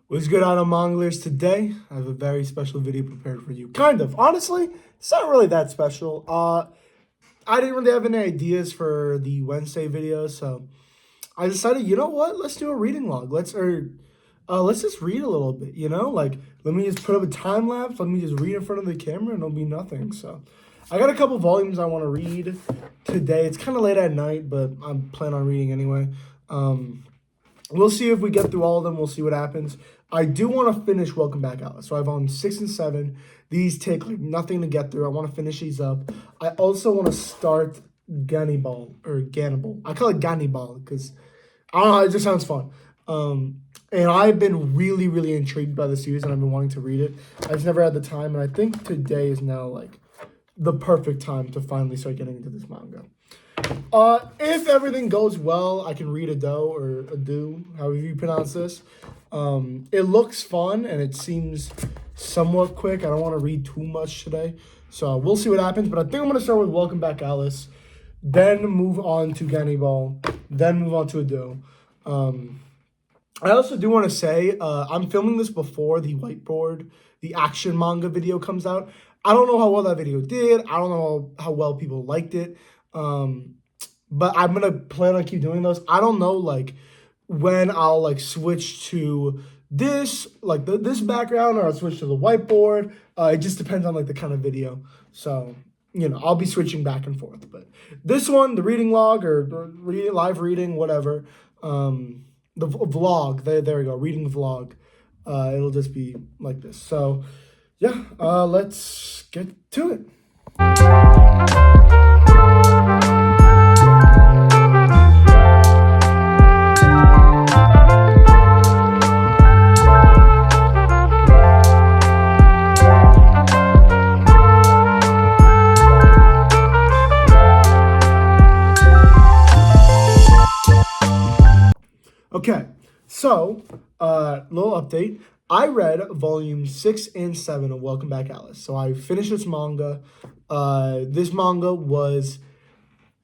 What's good on Monglers today? I have a very special video prepared for you. Kind of. Honestly, it's not really that special. I didn't really have any ideas for the Wednesday video, so I decided, you know what? Let's do a reading log. Let's just read a little bit, Like, let me just put up a time lapse. Let me just read in front of the camera and it'll be nothing. So I got a couple volumes I want to read today. It's kind of late at night, but I'm planning on reading anyway. We'll see if we get through all of them. We'll see what happens. I do want to finish Welcome Back, Alice. So I've on 6 and 7. These take like nothing to get through. I want to finish these up. I also want to start Gannibal or Gannibal. I call it Gannibal because I don't know. It just sounds fun. And I've been really, really intrigued by the series, and I've been wanting to read it. I just never had the time, and I think today is now like the perfect time to finally start getting into this manga. If everything goes well, I can read Ado or Ado, however you pronounce this. It looks fun and it seems somewhat quick. I don't want to read too much today, so we'll see what happens. But I think I'm gonna start with Welcome Back, Alice, then move on to Gannibal, then move on to Ado. I also do want to say I'm filming this before the whiteboard, the action manga video comes out. I don't know how well that video did. I don't know how well people liked it. But I'm gonna plan on keep doing those. I don't know like when I'll like switch to this like this background or I'll switch to the whiteboard. It just depends on like the kind of video. So I'll be switching back and forth. But this one, the reading log or live reading, whatever. The vlog. There we go. Reading vlog. It'll just be like this. So yeah. Let's get to it. Okay, so little update. I read volume 6 and 7 of Welcome Back, Alice. So I finished this manga. This manga was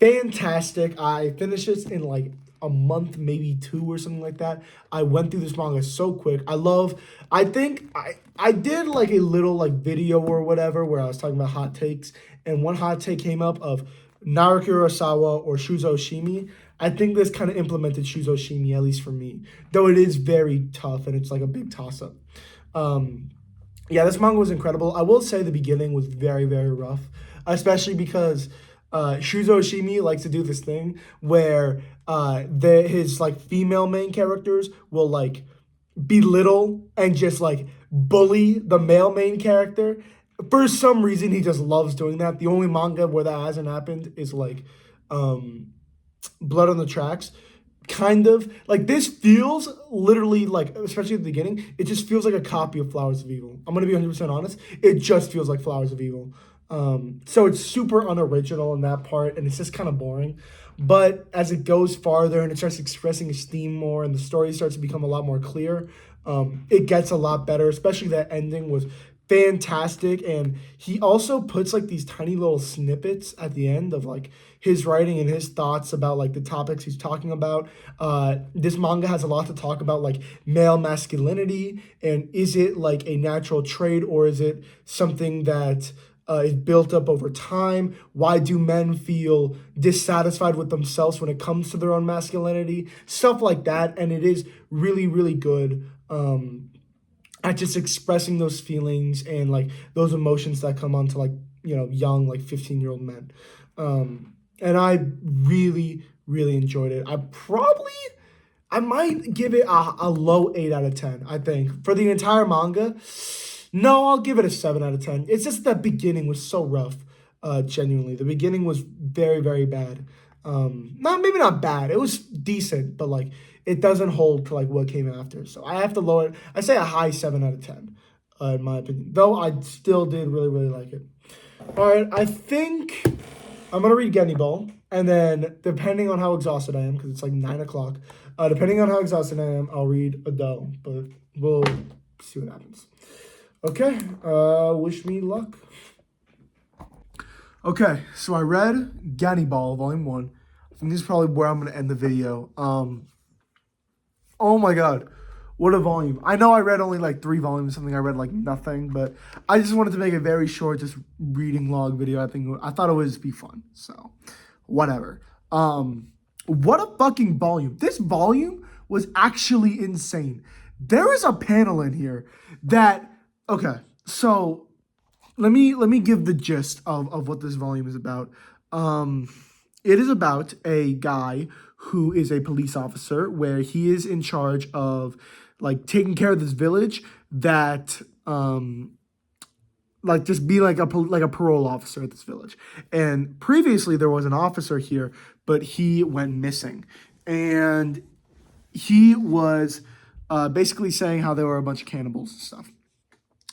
fantastic. I finished this in like a month, maybe 2 or something like that. I went through this manga so quick. I think I did like a little like video or whatever where I was talking about hot takes. And one hot take came up of Naruki Urasawa or Shuzo Oshimi. I think this kind of implemented Shuzo Oshimi, at least for me. Though it is very tough and it's like a big toss-up. Yeah, this manga was incredible. I will say the beginning was very, very rough. Especially because Shuzo Oshimi likes to do this thing where his like female main characters will like belittle and just like bully the male main character. For some reason, he just loves doing that. The only manga where that hasn't happened is like Blood on the Tracks. Kind of like this feels literally like, especially at the beginning, it just feels like a copy of Flowers of Evil. I'm gonna be 100% honest. It just feels like Flowers of Evil. So it's super unoriginal in that part, and it's just kind of boring. But as it goes farther and it starts expressing its theme more, and the story starts to become a lot more clear, it gets a lot better. Especially that ending was fantastic, and he also puts like these tiny little snippets at the end of like his writing and his thoughts about like the topics he's talking about. This manga has a lot to talk about like male masculinity, and is it like a natural trait or is it something that is built up over time? Why do men feel dissatisfied with themselves when it comes to their own masculinity? Stuff like that, and it is really, really good at just expressing those feelings and like those emotions that come onto like young like 15-year-old men. And I really, really enjoyed it. I might give it a low 8 out of 10. I think for the entire manga. No, I'll give it a 7 out of 10. It's just the beginning was so rough. Genuinely, the beginning was very, very bad. Maybe not bad. It was decent, but like it doesn't hold to like what came after. So I have to lower it. I say a high 7 out of 10, in my opinion. Though I still did really, really like it. All right, I think I'm gonna read Gannibal, and then depending on how exhausted I am, because it's like 9 o'clock. Depending on how exhausted I am, I'll read Ado. But we'll see what happens. Okay, wish me luck. Okay, so I read Gannibal, Volume 1. I think this is probably where I'm going to end the video. Oh my god. What a volume. I know I read only like 3 volumes, something I read like nothing, but I just wanted to make a very short, just reading log video. I thought it would just be fun. So, whatever. What a fucking volume. This volume was actually insane. There is a panel in here that, okay, so let me give the gist of what this volume is about. It is about a guy who is a police officer where he is in charge of like taking care of this village that like just be like a parole officer at this village. And previously there was an officer here, but he went missing, and he was basically saying how there were a bunch of cannibals and stuff.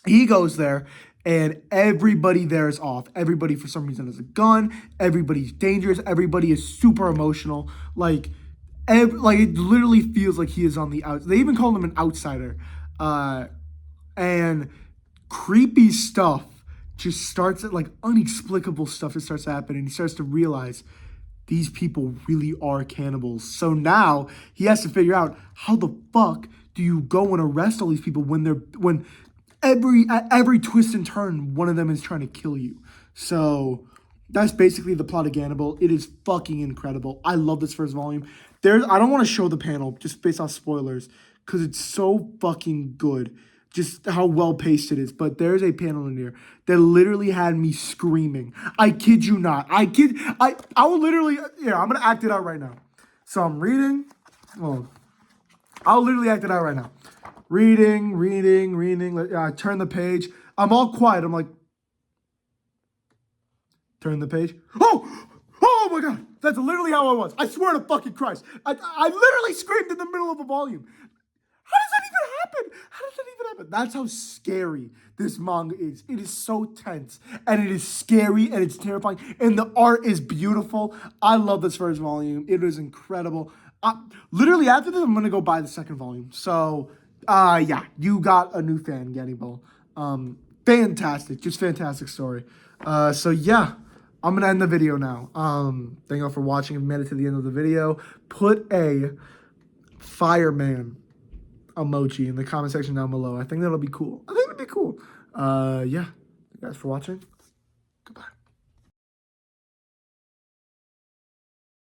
He goes there, and everybody there is off. Everybody, for some reason, has a gun. Everybody's dangerous. Everybody is super emotional. Like, like it literally feels like he is on the outs. They even call him an outsider. And creepy stuff just starts at, like, unexplicable stuff that starts happening. He starts to realize these people really are cannibals. So now he has to figure out, how the fuck do you go and arrest all these people when at every twist and turn one of them is trying to kill you. So that's basically the plot of Gannibal. It is fucking incredible. I love this first volume. I don't want to show the panel just based off spoilers because it's so fucking good. Just how well paced it is. But there's a panel in here that literally had me screaming. I kid you not. I will literally, yeah, I'm going to act it out right now. So I'm reading. Well, I'll literally act it out right now. Reading. Turn the page. I'm all quiet. I'm like, turn the page. Oh my God. That's literally how I was. I swear to fucking Christ. I literally screamed in the middle of a volume. How does that even happen? How does that even happen? That's how scary this manga is. It is so tense, and it is scary, and it's terrifying, and the art is beautiful. I love this first volume. It is incredible. Literally after this, I'm gonna go buy the second volume. So, yeah, you got a new fan, Gannibal. Fantastic, just fantastic story. So yeah, I'm gonna end the video now. Thank you all for watching. If you made it to the end of the video, put a fireman emoji in the comment section down below. I think that'll be cool. Yeah. Thank you guys for watching. Goodbye.